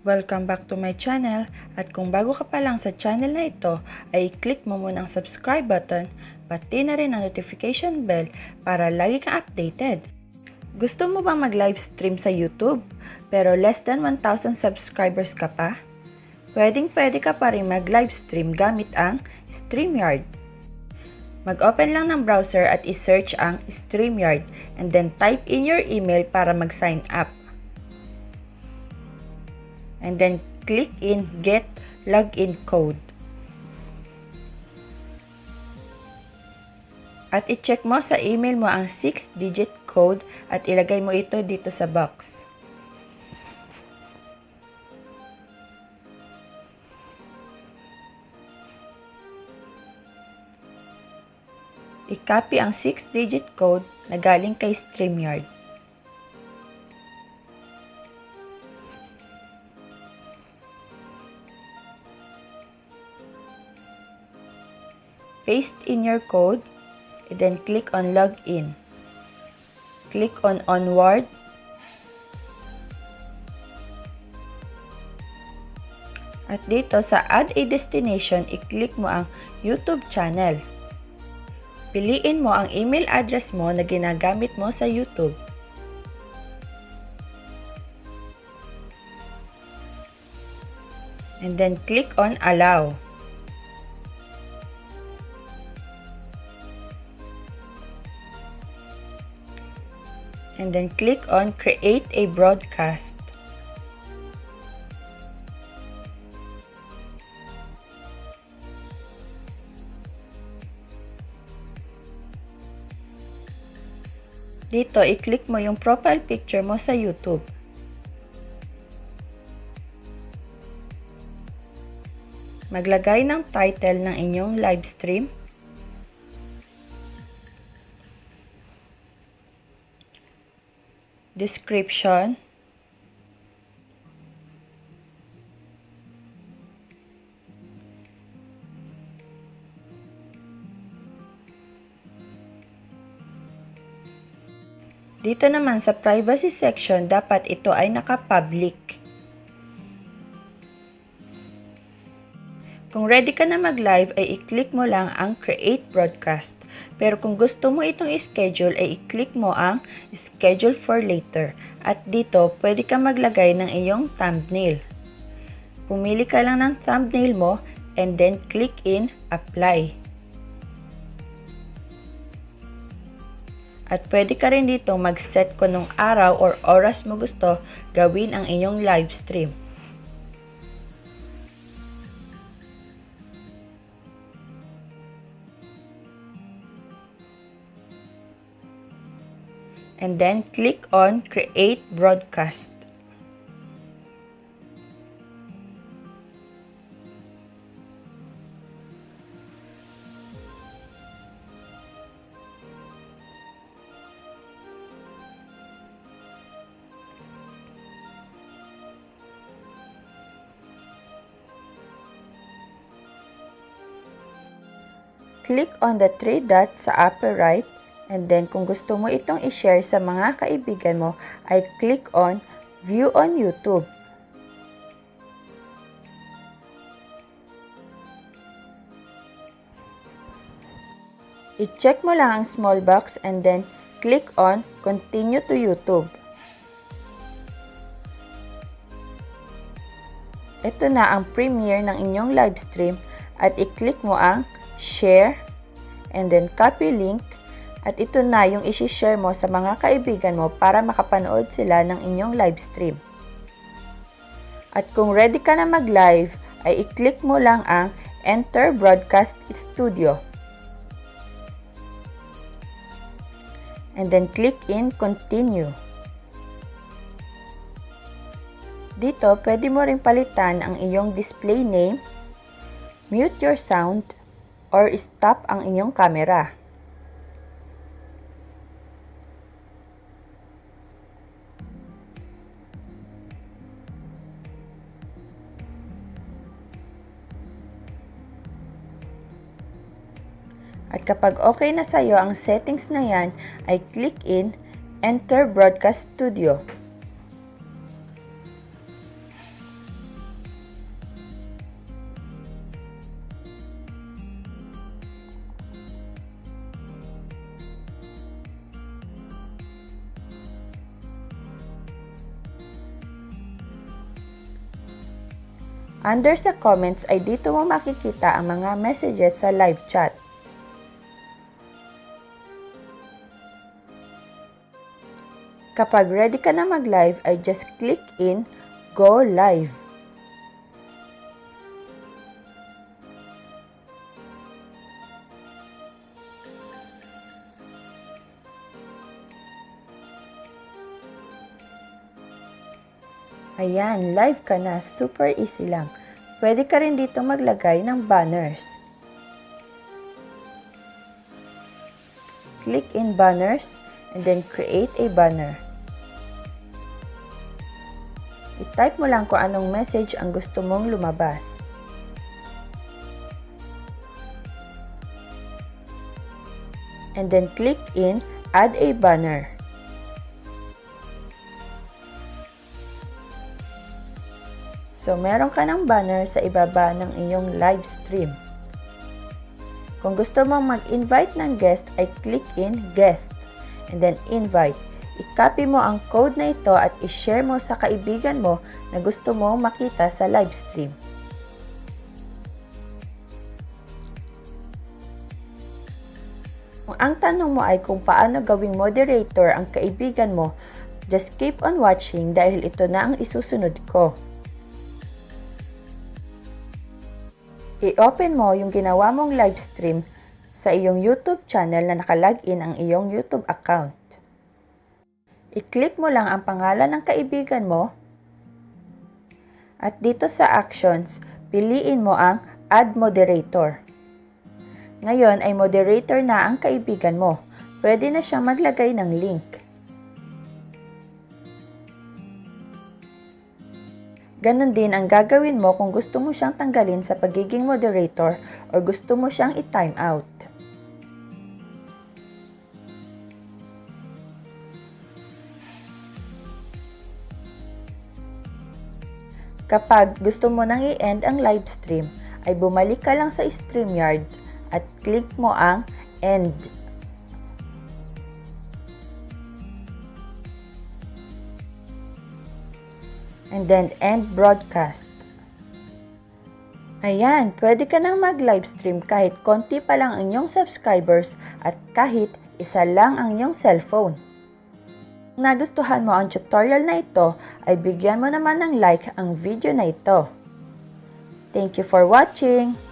Welcome back to my channel, at kung bago ka pa lang sa channel na ito, ay i-click mo muna ang subscribe button, pati na rin ang notification bell para lagi kang updated. Gusto mo bang mag-live stream sa YouTube, pero less than 1,000 subscribers ka pa? Pwede ka pa rin mag-live stream gamit ang STREAMYARD. Mag-open lang ng browser at i-search ang STREAMYARD and then type in your email para mag-sign up. And then click in Get Login Code. At i-check mo sa email mo ang 6-digit code at ilagay mo ito dito sa box. I-copy ang 6-digit code na galing kay STREAMYARD. Paste in your code, and then click on Login. Click on Onward. At dito sa Add a Destination, i-click mo ang YouTube channel. Piliin mo ang email address mo na ginagamit mo sa YouTube. And then click on Allow. And then click on Create a Broadcast. Dito, i-click mo yung profile picture mo sa YouTube. Maglagay ng title ng inyong live stream. Description. Dito naman sa privacy section, dapat ito ay naka-public. Kung ready ka na mag-live, ay i-click mo lang ang Create Broadcast. Pero kung gusto mo itong i-schedule, ay i-click mo ang Schedule for Later. At dito, pwede ka maglagay ng iyong thumbnail. Pumili ka lang ng thumbnail mo and then click in Apply. At pwede ka rin dito mag-set kung nung araw or oras mo gusto gawin ang inyong live stream. And then click on Create Broadcast. Click on the three dots sa upper right. And then, kung gusto mo itong i-share sa mga kaibigan mo, ay click on View on YouTube. I-check mo lang ang small box and then click on Continue to YouTube. Ito na ang premiere ng inyong live stream at i-click mo ang Share and then Copy Link. At ito na yung isi-share mo sa mga kaibigan mo para makapanood sila ng inyong live stream. At kung ready ka na mag-live, ay i-click mo lang ang Enter Broadcast Studio. And then click in Continue. Dito, pwede mo rin palitan ang iyong display name, mute your sound, or stop ang inyong camera. At kapag okay na sa'yo ang settings na yan, ay click in Enter Broadcast Studio. Under sa comments ay dito mo makikita ang mga messages sa live chat. Kapag ready ka na mag-live ay just click in Go Live. Ayan, live ka na. Super easy lang. Pwede ka rin dito maglagay ng banners. Click in banners and then create a banner. I-type mo lang kung anong message ang gusto mong lumabas. And then click in Add a banner. So, meron ka ng banner sa ibaba ng iyong live stream. Kung gusto mong mag-invite ng guest, ay click in Guest, and then Invite. I-copy mo ang code na ito at i-share mo sa kaibigan mo na gusto mong makita sa live stream. Kung ang tanong mo ay kung paano gawing moderator ang kaibigan mo, just keep on watching dahil ito na ang isusunod ko. I-open mo yung ginawa mong live stream sa iyong YouTube channel na nakalagin ang iyong YouTube account. I-click mo lang ang pangalan ng kaibigan mo at dito sa Actions, piliin mo ang Add Moderator. Ngayon ay moderator na ang kaibigan mo. Pwede na siyang maglagay ng link. Ganon din ang gagawin mo kung gusto mo siyang tanggalin sa pagiging moderator o gusto mo siyang i-time out. Kapag gusto mo nang i-end ang live stream, ay bumalik ka lang sa STREAMYARD at click mo ang End. And then end broadcast. Ayan, pwede ka nang mag-live stream kahit konti pa lang ang inyong subscribers at kahit isa lang ang inyong cellphone. Kung nagustuhan mo ang tutorial na ito, ay bigyan mo naman ng like ang video na ito. Thank you for watching!